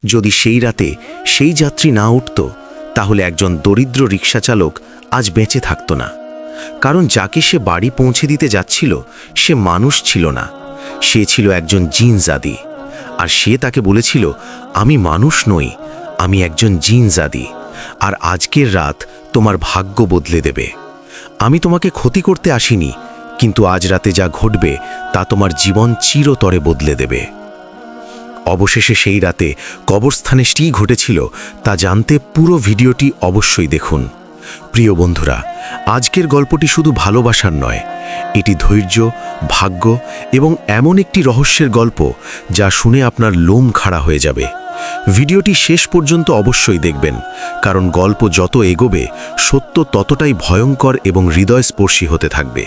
যদি সেই রাতে সেই যাত্রী না উঠত, তাহলে একজন দরিদ্র রিকশাচালক আজ বেঁচে থাকত না। কারণ যাকে সে বাড়ি পৌঁছে দিতে যাচ্ছিল সে মানুষ ছিল না, সে ছিল একজন জিনজাদি। আর সে তাকে বলেছিল, আমি মানুষ নই, আমি একজন জিনজাদি, আর আজকের রাত তোমার ভাগ্য বদলে দেবে। আমি তোমাকে ক্ষতি করতে আসিনি, কিন্তু আজ রাতে যা ঘটবে তা তোমার জীবন চিরতরে বদলে দেবে। অবশেষে সেই রাতে কবরস্থানে কি ঘটেছিল তা জানতে পুরো ভিডিওটি অবশ্যই দেখুন। প্রিয় বন্ধুরা, আজকের গল্পটি শুধু ভালোবাসার নয়, এটি ধৈর্য, ভাগ্য এবং এমন একটি রহস্যের গল্প যা শুনে আপনার লোম খাড়া হয়ে যাবে। ভিডিওটি শেষ পর্যন্ত অবশ্যই দেখবেন, কারণ গল্প যত এগোবে সত্য ততটাই ভয়ঙ্কর এবং হৃদয়স্পর্শী হতে থাকবে।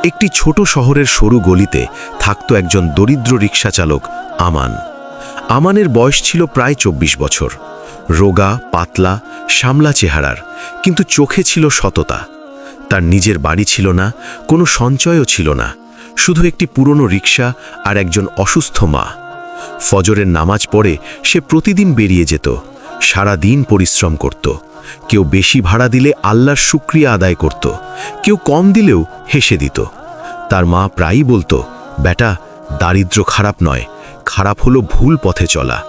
একটি ছোট শহরের সরু গলিতে থাকত একজন দরিদ্র রিকশাচালক আমান। আমানের বয়স ছিল প্রায় 24 বছর। রোগা, পাতলা, শ্যামলা চেহারার, কিন্তু চোখে ছিল সততা। তার নিজের বাড়ি ছিল না, কোনো সঞ্চয়ও ছিল না, শুধু একটি পুরনো রিকশা আর একজন অসুস্থ মা। ফজরের নামাজ পড়ে সে প্রতিদিন বেরিয়ে যেত, সারা দিন পরিশ্রম করত। কেউ বেশি ভাড়া দিলে আল্লাহর শুকরিয়া আদায় করত, কেউ কম দিলেও হেসে দিত। তার মা প্রায়ই বলতো, বেটা, দারিদ্র্য খারাপ নয়, খারাপ হলো ভুল পথে চলা।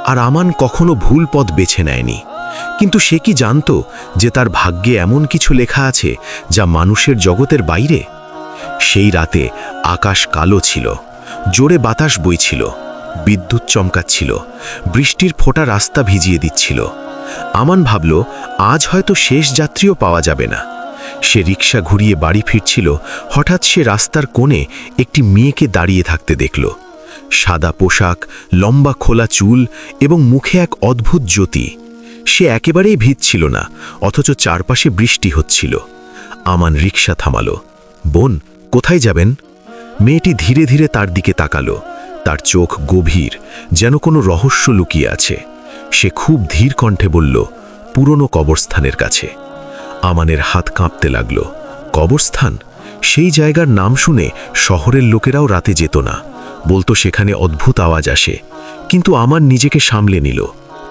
আর আমান কখনো ভুল পথ বেছে নেয়নি। কিন্তু সে কি জানত যে তার ভাগ্যে এমন কিছু লেখা আছে যা মানুষের জগতের বাইরে? সেই রাতে আকাশ কালো ছিল, জোরে বাতাস বইছিল, বিদ্যুৎ চমকাচ্ছিল, বৃষ্টির ফোঁটা রাস্তা ভিজিয়ে দিচ্ছিল। আমান ভাবল, আজ হয়তো শেষ যাত্রীও পাওয়া যাবে না। সে রিকশা ঘুরিয়ে বাড়ি ফিরছিল, হঠাৎ সে রাস্তার কোণে একটি মেয়েকে দাঁড়িয়ে থাকতে দেখল। সাদা পোশাক, লম্বা খোলা চুল এবং মুখে এক অদ্ভুত জ্যোতি। সে একেবারেই ভিজছিল না, অথচ চারপাশে বৃষ্টি হচ্ছিল। আমান রিকশা থামালো। বোন, কোথায় যাবেন? মেয়েটি ধীরে ধীরে তার দিকে তাকালো। তার চোখ গভীর, যেন কোনো রহস্য লুকিয়ে আছে। সে খুব ধীর কণ্ঠে বলল, পুরনো কবরস্থানের কাছে। আমানের হাত কাঁপতে লাগল। কবরস্থান? সেই জায়গার নাম শুনে শহরের লোকেরাও রাতে যেত না, বলতো সেখানে অদ্ভুত আওয়াজ আসে। কিন্তু আমান নিজেকে সামলে নিল।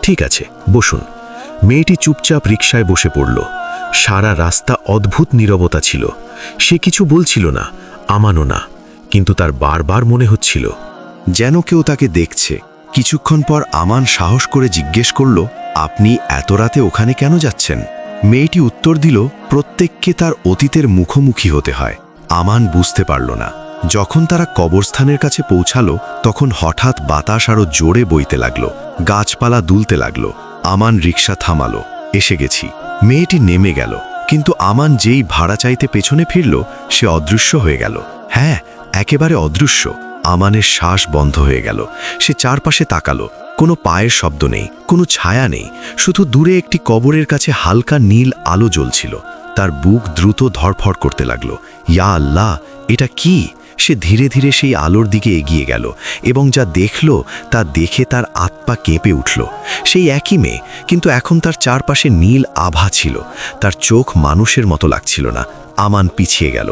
ঠিক আছে, বসুন। মেয়েটি চুপচাপ রিকশায় বসে পড়ল। সারা রাস্তা অদ্ভুত নীরবতা ছিল। সে কিছু বলছিল না, আমানও না, কিন্তু তার বারবার মনে হচ্ছিল যেন কেউ তাকে দেখছে। কিছুক্ষণ পর আমান সাহস করে জিজ্ঞেস করল, আপনি এত রাতে ওখানে কেন যাচ্ছেন? মেয়েটি উত্তর দিল, প্রত্যেককে তার অতীতের মুখোমুখি হতে হয়। আমান বুঝতে পারল না। যখন তারা কবরস্থানের কাছে পৌঁছালো, তখন হঠাৎ বাতাস আরো জোরে বইতে লাগলো, গাছপালা দুলতে লাগলো। আমান রিকশা থামালো। এসে গেছি। মেয়েটি নেমে গেল, কিন্তু আমান যেই ভাড়া চাইতে পেছনে ফিরল, সে অদৃশ্য হয়ে গেল। হ্যাঁ, একেবারে অদৃশ্য। আমানের শ্বাস বন্ধ হয়ে গেল। সে চারপাশে তাকালো। কোনো পায়ের শব্দ নেই, কোনো ছায়া নেই, শুধু দূরে একটি কবরের কাছে হালকা নীল আলো জ্বলছিল। তার বুক দ্রুত ধড়ফড় করতে লাগলো। ইয়া আল্লাহ, এটা কি? সে ধীরে ধীরে সেই আলোর দিকে এগিয়ে গেল এবং যা দেখল তা দেখে তার আত্মা কেঁপে উঠল। সেই একই মেয়ে, কিন্তু এখন তার চারপাশে নীল আভা ছিল। তার চোখ মানুষের মতো লাগছিল না। আমান পিছিয়ে গেল।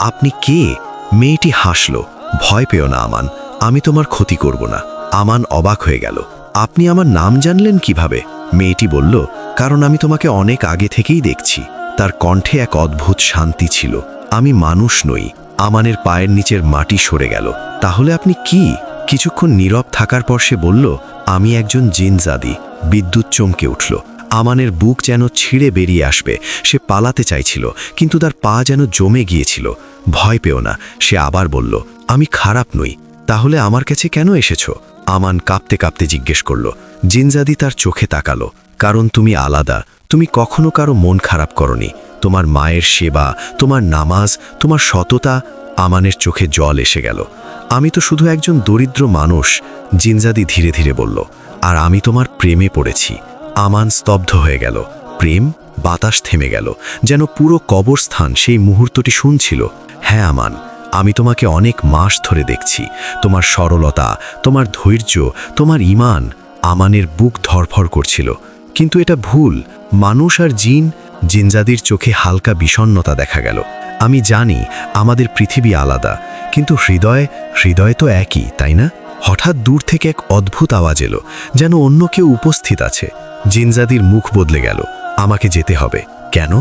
আপনি কে? মেয়েটি হাসল। ভয় পেও না আমান, আমি তোমার ক্ষতি করব না। আমান অবাক হয়ে গেল। আপনি আমার নাম জানলেন কিভাবে? মেয়েটি বলল, কারণ আমি তোমাকে অনেক আগে থেকেই দেখছি। তার কণ্ঠে এক অদ্ভুত শান্তি ছিল। আমি মানুষ নই। আমানের পায়ের নিচের মাটি সরে গেল। তাহলে আপনি কি? কিছুক্ষণ নীরব থাকার পর সে বলল, আমি একজন জিনজাদি। বিদ্যুৎ চমকে উঠল। আমানের বুক যেন ছিঁড়ে বেরিয়ে আসবে। সে পালাতে চাইছিল, কিন্তু তার পা যেন জমে গিয়েছিল। ভয় পেও না, সে আবার বলল, আমি খারাপ নই। তাহলে আমার কাছে কেন এসেছো? আমান কাঁপতে কাঁপতে জিজ্ঞেস করল। জিনজাদি তার চোখে তাকালো। কারণ তুমি আলাদা। তুমি কখনো কারো মন খারাপ করনি। তোমার মায়ের সেবা, তোমার নামাজ, তোমার সততা। আমানের চোখে জল এসে গেল। আমি তো শুধু একজন দরিদ্র মানুষ, জিনজাদি ধীরে ধীরে বলল, আর আমি তোমার প্রেমে পড়েছি। আমান স্তব্ধ হয়ে গেল। প্রেম? বাতাস থেমে গেল, যেন পুরো কবরস্থান সেই মুহূর্তটি শুনছিল। হ্যাঁ আমান, আমি তোমাকে অনেক মাস ধরে দেখছি। তোমার সরলতা, তোমার ধৈর্য, তোমার ঈমান। আমানের বুক ধড়ফড় করছিল। কিন্তু এটা ভুল। মানুষ আর জিনজাদির চোখে হালকা বিষণ্ণতা দেখা গেল। আমি জানি আমাদের পৃথিবী আলাদা, কিন্তু হৃদয় তো একই, তাই না? হঠাৎ দূর থেকে এক অদ্ভুত আওয়াজ এলো, যেন অন্য কেউ উপস্থিত আছে। জিনজাদির মুখ বদলে গেল। আমাকে যেতে হবে। কেন?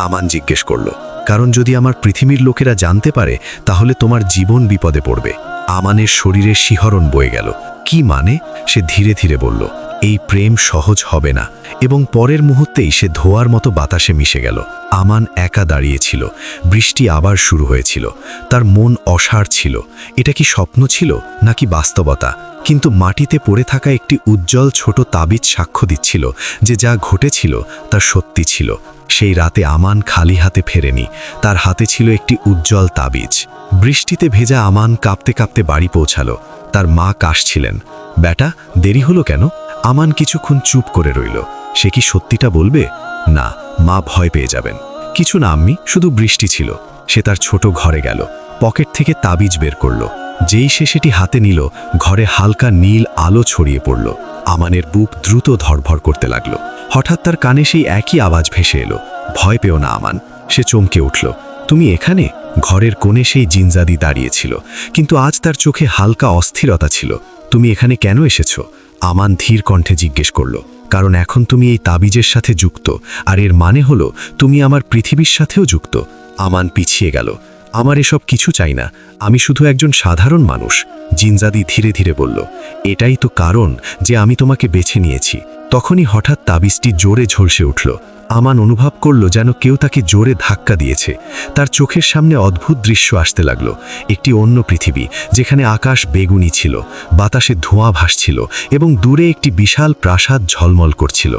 আমান জিজ্ঞেস করল। কারণ যদি আমার পৃথিবীর লোকেরা জানতে পারে তাহলে তোমার জীবন বিপদে পড়বে। আমানের শরীরে শিহরণ বয়ে গেল। কি মানে? সে ধীরে ধীরে বলল, এই প্রেম সহজ হবে না। এবং পরের মুহূর্তেই সে ধোঁয়ার মতো বাতাসে মিশে গেল। আমান একা দাঁড়িয়েছিল। বৃষ্টি আবার শুরু হয়েছিল। তার মন অসাড় ছিল। এটা কি স্বপ্ন ছিল নাকি বাস্তবতা? কিন্তু মাটিতে পড়ে থাকা একটি উজ্জ্বল ছোট তাবিজ সাক্ষ্য দিচ্ছিল যে যা ঘটেছিল তা সত্যি ছিল। সেই রাতে আমান খালি হাতে ফেরেনি। তার হাতে ছিল একটি উজ্জ্বল তাবিজ। বৃষ্টিতে ভেজা আমান কাঁপতে কাঁপতে বাড়ি পৌঁছালো। তার মা কাশছিলেন। বেটা, দেরি হলো কেন? আমান কিছুক্ষণ চুপ করে রইল। সে কি সত্যিটা বলবে? না, মা ভয় পেয়ে যাবেন। কিছু না আম্মি, শুধু বৃষ্টি ছিল। সে তার ছোট ঘরে গেল। পকেট থেকে তাবিজ বের করল। যেই সে সেটি হাতে নিল, ঘরে হালকা নীল আলো ছড়িয়ে পড়ল। আমানের বুক দ্রুত ধড়ফড় করতে লাগল। হঠাৎ তার কানে সেই একই আওয়াজ ভেসে এলো, ভয় পেও না আমান। সে চমকে উঠল। তুমি এখানে? ঘরের কোণে সেই জিনজাদি দাঁড়িয়েছিল, কিন্তু আজ তার চোখে হালকা অস্থিরতা ছিল। তুমি এখানে কেন এসেছো? আমান ধীর কণ্ঠে জিজ্ঞেস করল। কারণ এখন তুমি এই তাবিজের সাথে যুক্ত, আর এর মানে হলো তুমি আমার পৃথিবীর সাথেও যুক্ত। আমান পিছিয়ে গেল। আমার এসব কিছু চাই না, আমি শুধু একজন সাধারণ মানুষ। জিনজাদি ধীরে ধীরে বলল, এটাই তো কারণ যে আমি তোমাকে বেছে নিয়েছি। তখনই হঠাৎ তাবিজটি জোরে ঝলসে উঠল। আমান অনুভব করল যেন কেউ তাকে জোরে ধাক্কা দিয়েছে। তার চোখের সামনে অদ্ভুত দৃশ্য আসতে লাগলো। একটি অন্য পৃথিবী, যেখানে আকাশ বেগুনি ছিল, বাতাসে ধোঁয়া ভাসছিল এবং দূরে একটি বিশাল প্রাসাদ ঝলমল করছিল।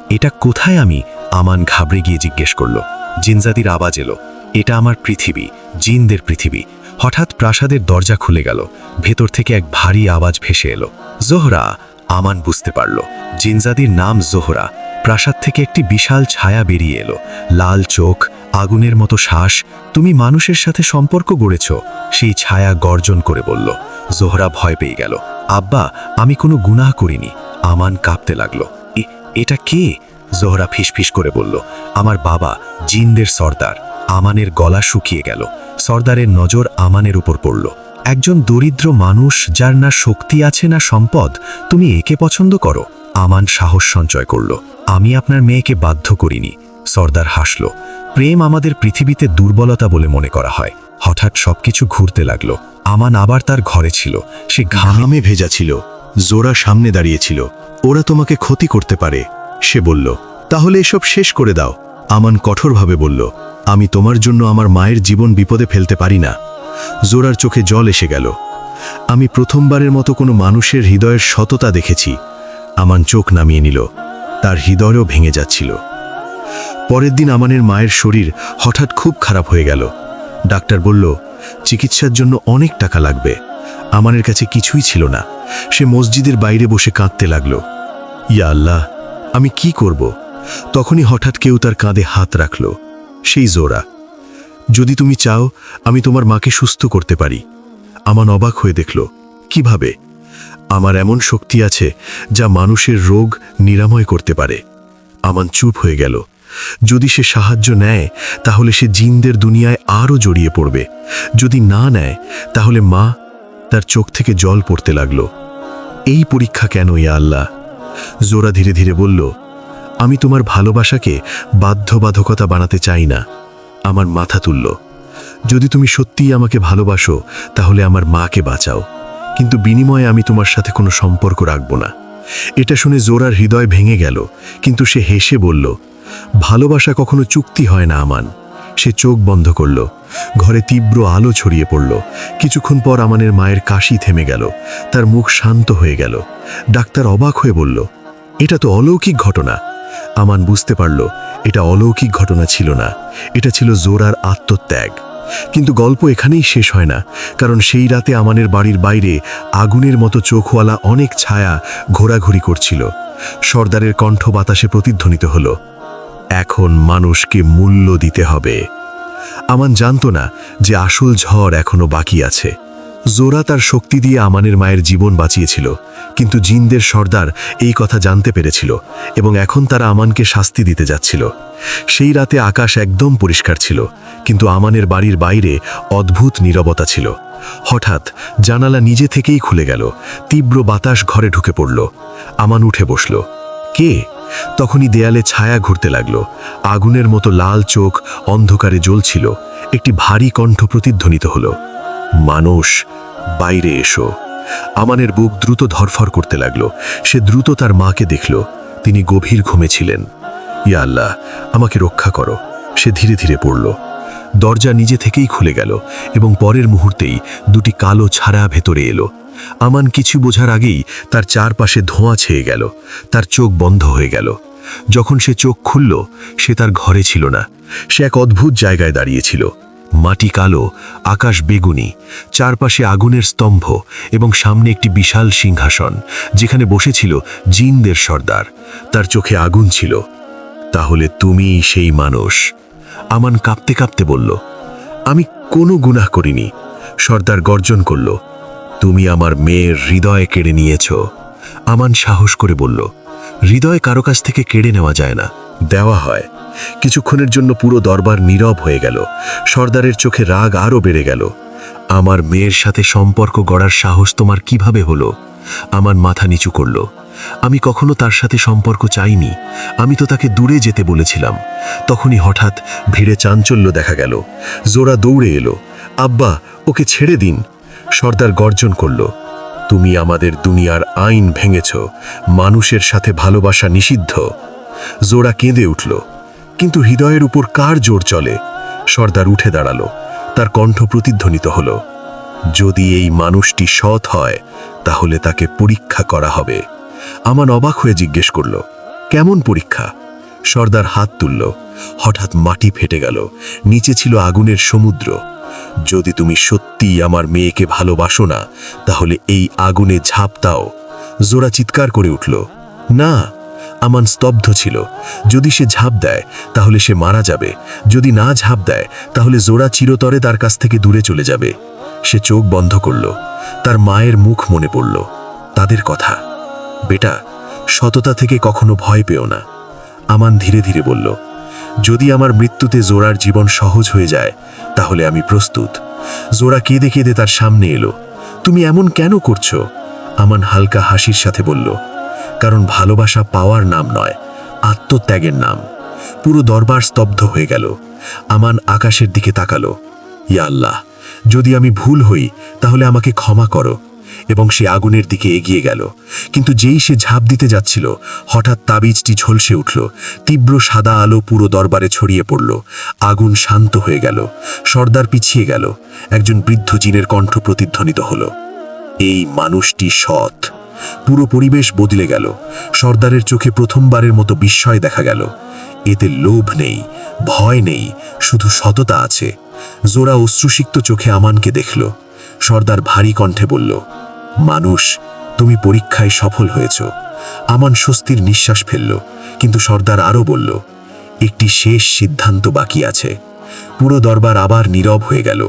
এটা কোথায় আমি? আমান ঘাবড়ে গিয়ে জিজ্ঞেস করল। জিনজাদির আওয়াজ এলো, এটা আমার পৃথিবী, জিনদের পৃথিবী। হঠাৎ প্রাসাদের দরজা খুলে গেল। ভেতর থেকে এক ভারী আওয়াজ ভেসে এলো, জোহরা। আমান বুঝতে পারল জিনজাদির নাম জোহরা। প্রাসাদ থেকে একটি বিশাল ছায়া বেরিয়ে এলো, লাল চোখ, আগুনের মতো শ্বাস। তুমি মানুষের সাথে সম্পর্ক গড়েছ, সেই ছায়া গর্জন করে বলল। জোহরা ভয় পেয়ে গেল। আব্বা, আমি কোনো গুনাহ করিনি। আমান কাঁপতে লাগলো। এটা কে? জোহরা ফিসফিস করে বলল, আমার বাবা, জিনদের সর্দার। আমানের গলা শুকিয়ে গেল। সর্দারের নজর আমানের উপর পড়ল। একজন দরিদ্র মানুষ, যার না শক্তি আছে না সম্পদ, তুমি একে পছন্দ করো? আমান সাহস সঞ্চয় করল। আমি আপনার মেয়েকে বাধ্য করিনি। সর্দার হাসল। প্রেম আমাদের পৃথিবীতে দুর্বলতা বলে মনে করা হয়। হঠাৎ সবকিছু ঘুরতে লাগলো। আমান আবার তার ঘরে ছিল। সে ঘামে ভেজা ছিল। জোরা সামনে দাঁড়িয়েছিল। ওরা তোমাকে ক্ষতি করতে পারে, সে বলল। তাহলে এসব শেষ করে দাও। আমান কঠোরভাবে বলল, আমি তোমার জন্য আমার মায়ের জীবন বিপদে ফেলতে পারি না। জোরার চোখে জল এসে গেল। আমি প্রথমবারের মতো কোনো মানুষের হৃদয়ের সততা দেখেছি। আমান চোখ নামিয়ে নিল। তার হৃদয়ও ভেঙে যাচ্ছিল। পরের দিন আমানের মায়ের শরীর হঠাৎ খুব খারাপ হয়ে গেল। ডাক্তার বলল, চিকিৎসার জন্য অনেক টাকা লাগবে। আমানের কাছে কিছুই ছিল না। সে মসজিদের বাইরে বসে কাঁদতে লাগল। ইয়া আল্লাহ, আমি কি করব? তখনই হঠাৎ কেউ তার কাঁধে হাত রাখল। সেই জোরা। যদি তুমি চাও, আমি তোমার মাকে সুস্থ করতে পারি। আমান অবাক হয়ে দেখল, কিভাবে? আমার এমন শক্তি আছে যা মানুষের রোগ নিরাময় করতে পারে। আমান চুপ হয়ে গেল। যদি সে সাহায্য নেয় তাহলে সে জিনদের দুনিয়ায় আরও জড়িয়ে পড়বে। যদি না নেয় তাহলে মা। তার চোখ থেকে জল পড়তে লাগলো। এই পরীক্ষা কেন ইয়া আল্লাহ? জোরা ধীরে ধীরে বলল, আমি তোমার ভালোবাসাকে বাধ্যবাধকতা বানাতে চাই না। আমার মাথা তুলল। যদি তুমি সত্যিই আমাকে ভালোবাসো তাহলে আমার মাকে বাঁচাও, কিন্তু বিনিময়ে আমি তোমার সাথে কোনো সম্পর্ক রাখব না। এটা শুনে জোরার হৃদয় ভেঙে গেল, কিন্তু সে হেসে বলল, ভালোবাসা কখনো চুক্তি হয় না আমান। সে চোখ বন্ধ করল। ঘরে তীব্র আলো ছড়িয়ে পড়ল। কিছুক্ষণ পর আমানের মায়ের কাশি থেমে গেল। তার মুখ শান্ত হয়ে গেল। ডাক্তার অবাক হয়ে বলল, এটা তো অলৌকিক ঘটনা। আমান বুঝতে পারল এটা অলৌকিক ঘটনা ছিল না, এটা ছিল জোরার আত্মত্যাগ। কিন্তু গল্প এখানেই শেষ হয় না, কারণ সেই রাতে আমানের বাড়ির বাইরে আগুনের মতো চোখওয়ালা অনেক ছায়া ঘোরাঘুরি করছিল। সর্দারের কণ্ঠ বাতাসে প্রতিধ্বনিত হলো, এখন মানুষকে মূল্য দিতে হবে। আমান জানত না যে আসল ঝড় এখনো বাকি আছে। জোরা তার শক্তি দিয়ে আমানের মায়ের জীবন বাঁচিয়েছিল, কিন্তু জিনদের সর্দার এই কথা জানতে পেরেছিল এবং এখন তারা আমানকে শাস্তি দিতে যাচ্ছিল। সেই রাতে আকাশ একদম পরিষ্কার ছিল, কিন্তু আমানের বাড়ির বাইরে অদ্ভুত নীরবতা ছিল। হঠাৎ জানালা নিজে থেকেই খুলে গেল, তীব্র বাতাস ঘরে ঢুকে পড়ল। আমান উঠে বসল। কে? তখনই দেয়ালে ছায়া ঘুরতে লাগল, আগুনের মতো লাল চোখ অন্ধকারে জ্বলছিল। একটি ভারী কণ্ঠ প্রতিধ্বনিত হলো, মানুষ, বাইরে এসো। আমানের বুক দ্রুত ধরফর করতে লাগলো। সে দ্রুত তার মাকে দেখল, তিনি গভীর ঘুমে ছিলেন। ইয়া আল্লাহ, আমাকে রক্ষা করো। সে ধীরে ধীরে পড়ল। দরজা নিজে থেকেই খুলে গেল এবং পরের মুহূর্তেই দুটি কালো ছায়া ভেতরে এলো। আমান কিছু বোঝার আগেই তার চারপাশে ধোঁয়া ছেয়ে গেল, তার চোখ বন্ধ হয়ে গেল। যখন সে চোখ খুলল, সে তার ঘরে ছিল না। সে এক অদ্ভুত জায়গায় দাঁড়িয়েছিল। মাটি কালো, আকাশ বেগুনি, চারপাশে আগুনের স্তম্ভ এবং সামনে একটি বিশাল সিংহাসন, যেখানে বসেছিল জিনদের সর্দার। তার চোখে আগুন ছিল। তাহলে তুমি সেই মানুষ? আমান কাঁপতে কাঁপতে বলল, আমি কোনো গুনাহ করিনি। সর্দার গর্জন করল, তুমি আমার মেয়ের হৃদয় কেড়ে নিয়েছ। আমান সাহস করে বলল, হৃদয় কারো কাছ থেকে কেড়ে নেওয়া যায় না, দেওয়া হয়। কিছুক্ষণের জন্য পুরো দরবার নীরব হয়ে গেল। সর্দারের চোখে রাগ আরও বেড়ে গেল। আমার মেয়ের সাথে সম্পর্ক গড়ার সাহস তোমার কিভাবে হলো? আমান মাথা নিচু করল। আমি কখনো তার সাথে সম্পর্ক চাইনি, আমি তো তাকে দূরে যেতে বলেছিলাম। তখনই হঠাৎ ভিড়ে চাঞ্চল্য দেখা গেল। জোরা দৌড়ে এলো, আব্বা, ওকে ছেড়ে দিন। সর্দার গর্জন করল, তুমি আমাদের দুনিয়ার আইন ভেঙেছ, মানুষের সাথে ভালোবাসা নিষিদ্ধ। জোরা কেঁদে উঠল, কিন্তু হৃদয়ের উপর কার জোর চলে? সর্দার উঠে দাঁড়ালো, তার কণ্ঠ প্রতিধ্বনিত হল, যদি এই মানুষটি সৎ হয় তাহলে তাকে পরীক্ষা করা হবে। আমান অবাক হয়ে জিজ্ঞেস করল, কেমন পরীক্ষা? সর্দার হাত তুলল। হঠাৎ মাটি ফেটে গেল, নিচে ছিল আগুনের সমুদ্র। যদি তুমি সত্যিই আমার মেয়েকে ভালোবাসো না, তাহলে এই আগুনে ঝাঁপ দাও। জোরা চিৎকার করে উঠল, না। আমান স্তব্ধ ছিল। যদি সে ঝাঁপ দেয় তাহলে সে মারা যাবে, যদি না ঝাঁপ দেয় তাহলে জোরা চিরতরে তার কাছ থেকে দূরে চলে যাবে। সে চোখ বন্ধ করল। তার মায়ের মুখ মনে পড়ল, তাদের কথা। বেটা, সততা থেকে কখনো ভয় পেও না। আমান ধীরে ধীরে বলল, যদি আমার মৃত্যুতে জোরার জীবন সহজ হয়ে যায় তাহলে আমি প্রস্তুত। জোরা কেঁদে কেঁদে তার সামনে এলো। তুমি এমন কেন করছো? আমান হালকা হাসির সাথে বলল, কারণ ভালোবাসা পাওয়ার নাম নয়, আত্মত্যাগের নাম। পুরো দরবার স্তব্ধ হয়ে গেল। আমান আকাশের দিকে তাকালো, ইয়া আল্লাহ, যদি আমি ভুল হই তাহলে আমাকে ক্ষমা করো। এবং সে আগুনের দিকে এগিয়ে গেল। কিন্তু যেই সে ঝাঁপ দিতে যাচ্ছিল, হঠাৎ তাবিজটি ঝলসে উঠল। তীব্র সাদা আলো পুরো দরবারে ছড়িয়ে পড়ল। আগুন শান্ত হয়ে গেল। সর্দার পিছিয়ে গেল। একজন বৃদ্ধ জিনের কণ্ঠ প্রতিধ্বনিত হল, এই মানুষটি সৎ। পুরো পরিবেশ বদলে গেল। সর্দারের চোখে প্রথমবারের মতো বিস্ময় দেখা গেল। এতে লোভ নেই, ভয় নেই, শুধু সততা আছে। জোরা অশ্রুসিক্ত চোখে আমানকে দেখল। সর্দার ভারী কণ্ঠে বলল, মানুষ, তুমি পরীক্ষায় সফল হয়েছ। আমান স্বস্তির নিঃশ্বাস ফেলল। কিন্তু সর্দার আরও বলল, একটি শেষ সিদ্ধান্ত বাকি আছে। পুরো দরবার আবার নীরব হয়ে গেল।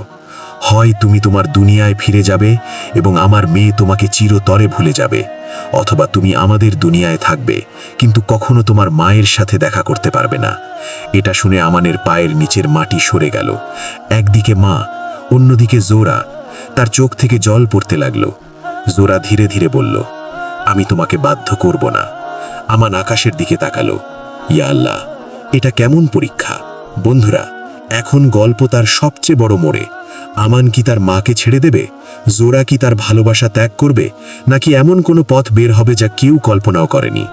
হয় তুমি তোমার দুনিয়ায় ফিরে যাবে এবং আমার মেয়ে তোমাকে চিরতরে ভুলে যাবে, অথবা তুমি আমাদের দুনিয়ায় থাকবে কিন্তু কখনো তোমার মায়ের সাথে দেখা করতে পারবে না। এটা শুনে আমানের পায়ের নিচের মাটি সরে গেল। একদিকে মা, অন্যদিকে জোরা। তার চোখ থেকে জল পড়তে লাগলো। জোরা ধীরে ধীরে বলল, আমি তোমাকে বাধ্য করব না। আমান আকাশের দিকে তাকালো, ইয়া আল্লাহ, এটা কেমন পরীক্ষা? বন্ধুরা, এখন গল্প তার সবচেয়ে বড় মোড়ে। আমান কি তার মাকে ছেড়ে দেবে? জোরা কি তার ভালোবাসা ত্যাগ করবে? নাকি এমন কোনো পথ বের হবে যা কেউ কল্পনাও করেনি?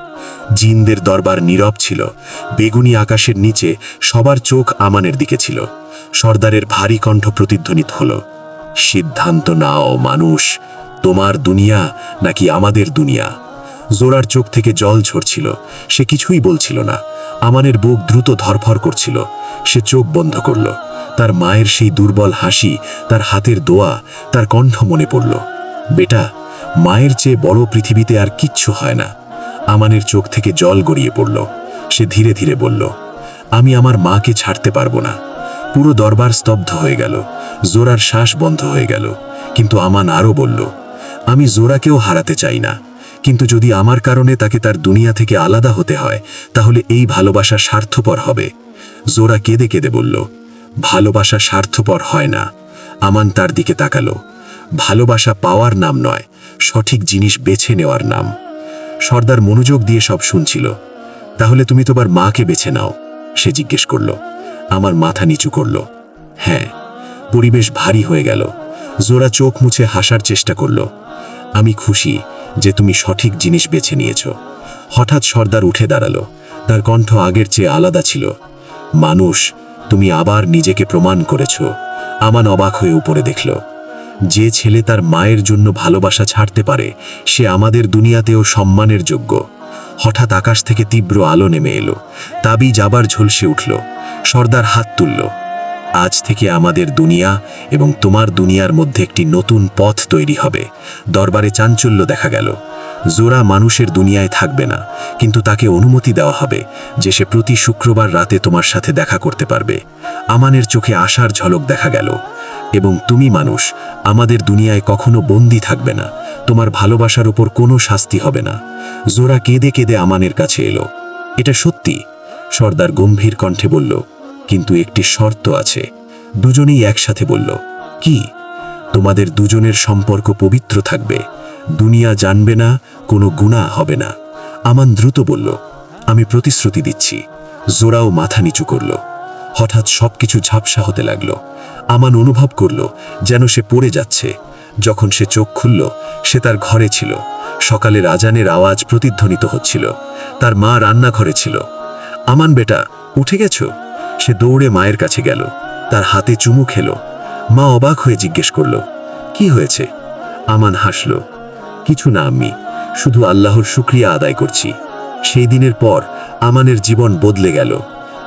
জিনদের দরবার নীরব ছিল। বেগুনি আকাশের নিচে সবার চোখ আমানের দিকে ছিল। সর্দারের ভারী কণ্ঠ প্রতিধ্বনিত হল, সিদ্ধান্ত নাও মানুষ, তোমার দুনিয়া নাকি আমাদের দুনিয়া? জোরার চোখ থেকে জল ঝরছিল। সে কিছুই বলছিল না। আমানের বুক দ্রুত ধরফর করছিল। সে চোখ বন্ধ করল। তার মায়ের সেই দুর্বল হাসি, তার হাতের দোয়া, তার কণ্ঠ মনে পড়ল। বেটা, মায়ের চেয়ে বড় পৃথিবীতে আর কিচ্ছু হয় না। আমানের চোখ থেকে জল গড়িয়ে পড়ল। সে ধীরে ধীরে বলল, আমি আমার মাকে ছাড়তে পারবো না। পুরো দরবার স্তব্ধ হয়ে গেল। জোরার শ্বাস বন্ধ হয়ে গেল। কিন্তু আমান আরও বলল, আমি জোরাকেও হারাতে চাই না, কিন্তু যদি আমার কারণে তাকে তার দুনিয়া থেকে আলাদা হতে হয় তাহলে এই ভালোবাসা স্বার্থপর হবে। জোরা কেঁদে কেঁদে বলল, ভালোবাসা স্বার্থপর হয় না। আমান তার দিকে তাকালো। ভালোবাসা পাওয়ার নাম নয়, সঠিক জিনিস বেছে নেওয়ার নাম। সর্দার মনোযোগ দিয়ে সব শুনছিল। তাহলে তুমি তোমার মাকে বেছে নাও, সে জিজ্ঞেস করল। আমার মাথা নিচু করল। হ্যাঁ। পরিবেশ ভারী হয়ে গেল। জোরা চোখ মুছে হাসার চেষ্টা করল। আমি খুশি যে তুমি সঠিক জিনিস বেছে নিয়েছ। হঠাৎ সর্দার উঠে দাঁড়ালো। তার কণ্ঠ আগের চেয়ে আলাদা ছিল। মানুষ, তুমি আবার নিজেকে প্রমাণ করেছ। আমান অবাক হয়ে উপরে দেখল। যে ছেলে তার মায়ের জন্য ভালোবাসা ছাড়তে পারে, সে আমাদের দুনিয়াতেও সম্মানের যোগ্য। হঠাৎ আকাশ থেকে তীব্র আলো নেমে এলো। তাবিজ আবার ঝলসে উঠল। সর্দার হাত তুলল। আজ থেকে আমাদের দুনিয়া এবং তোমার দুনিয়ার মধ্যে একটি নতুন পথ তৈরি হবে। দরবারে চাঞ্চল্য দেখা গেল। জোরা মানুষের দুনিয়ায় থাকবে না, কিন্তু তাকে অনুমতি দেওয়া হবে যে সে প্রতি শুক্রবার রাতে তোমার সাথে দেখা করতে পারবে। আমানের চোখে আশার ঝলক দেখা গেল। এবং তুমি মানুষ, আমাদের দুনিয়ায় কখনো বন্দী থাকবে না। তোমার ভালোবাসার উপর কোনো শাস্তি হবে না। জোরা কেঁদে কেঁদে আমানের কাছে এলো। এটা সত্যি, সর্দার গম্ভীর কণ্ঠে বলল। কিন্তু একটি শর্ত আছে। দুজনেই একসাথে বলল, কি? তোমাদের দুজনের সম্পর্ক পবিত্র থাকবে। দুনিয়া জানবে না, কোনো গুনাহ হবে না। আমান দ্রুত বলল, আমি প্রতিশ্রুতি দিচ্ছি। জোরাও মাথা নিচু করল। হঠাৎ সবকিছু ঝাপসা হতে লাগলো। আমান অনুভব করল যেন সে পড়ে যাচ্ছে। যখন সে চোখ খুলল, সে তার ঘরে ছিল। সকালের আজানের আওয়াজ প্রতিধ্বনিত হচ্ছিল। তার মা রান্নাঘরে ছিল। আমান বেটা, উঠে গেছ? সে দৌড়ে মায়ের কাছে গেল। তার হাতে চুমু খেল। মা অবাক হয়ে জিজ্ঞেস করল, কি হয়েছে? আমান হাসল। কিছু না আম্মি, শুধু আল্লাহর শুকরিয়া আদায় করছি। সেই দিনের পর আমানের জীবন বদলে গেল।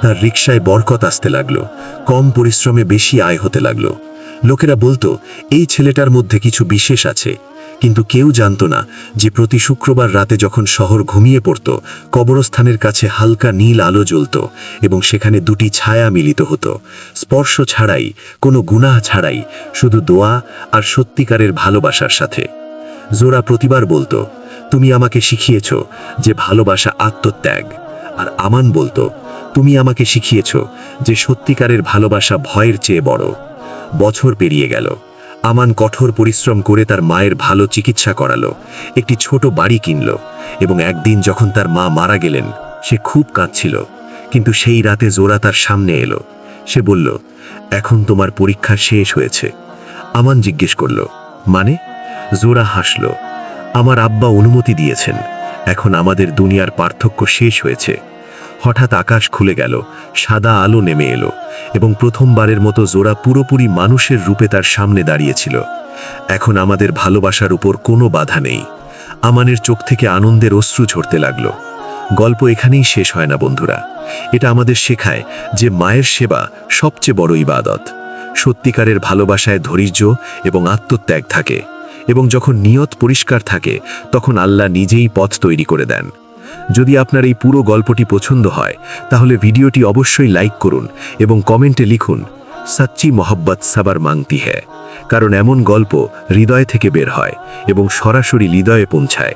তার রিকশায় বরকত আসতে লাগলো। কম পরিশ্রমে বেশি আয় হতে লাগলো। লোকেরা বলতো এই ছেলেটার মধ্যে কিছু বিশেষ আছে, কিন্তু কেউ জানতো না যে প্রতি শুক্রবার রাতে যখন শহর ঘুমিয়ে পড়ত, কবরস্থানের কাছে হালকা নীল আলো জ্বলত এবং সেখানে দুটি ছায়া মিলিত হতো। স্পর্শ ছাড়াই, কোনো গুনাহ ছাড়াই, শুধু দোয়া আর সত্যিকারের ভালোবাসার সাথে। জোরা প্রতিবার বলতো, তুমি আমাকে শিখিয়েছ যে ভালোবাসা আত্মত্যাগ। আর আমান বলতো, তুমি আমাকে শিখিয়েছ যে সত্যিকারের ভালোবাসা ভয়ের চেয়ে বড়। বছর পেরিয়ে গেল। আমান কঠোর পরিশ্রম করে তার মায়ের ভালো চিকিৎসা করালো, একটি ছোট বাড়ি কিনল এবং একদিন যখন তার মা মারা গেলেন, সে খুব কাঁদছিল। কিন্তু সেই রাতে জোরা তার সামনে এলো। সে বলল, এখন তোমার পরীক্ষা শেষ হয়েছে। আমান জিজ্ঞেস করল, মানে? জোরা হাসল। আমার আব্বা অনুমতি দিয়েছেন। এখন আমাদের দুনিয়ার পার্থক্য শেষ হয়েছে। হঠাৎ আকাশ খুলে গেল। সাদা আলো নেমে এলো এবং প্রথমবারের মতো জোরা পুরোপুরি মানুষের রূপে তার সামনে দাঁড়িয়েছিল। এখন আমাদের ভালোবাসার উপর কোনো বাধা নেই। আমানের চোখ থেকে আনন্দের অশ্রু ঝরতে লাগলো। গল্প এখানেই শেষ হয় না বন্ধুরা। এটা আমাদের শেখায় যে মায়ের সেবা সবচেয়ে বড় ইবাদত। সত্যিকারের ভালোবাসায় ধৈর্য এবং আত্মত্যাগ থাকে, এবং যখন নিয়ত পরিষ্কার থাকে তখন আল্লাহ নিজেই পথ তৈরি করে দেন। যদি আপনার এই পুরো গল্পটি পছন্দ হয়, তাহলে ভিডিওটি অবশ্যই লাইক করুন এবং কমেন্টে লিখুন, সচ্চি মোহব্বত সবার মাংতি হ্যায়। কারণ এমন গল্প হৃদয় থেকে বের হয় এবং সরাসরি হৃদয়ে পৌঁছায়।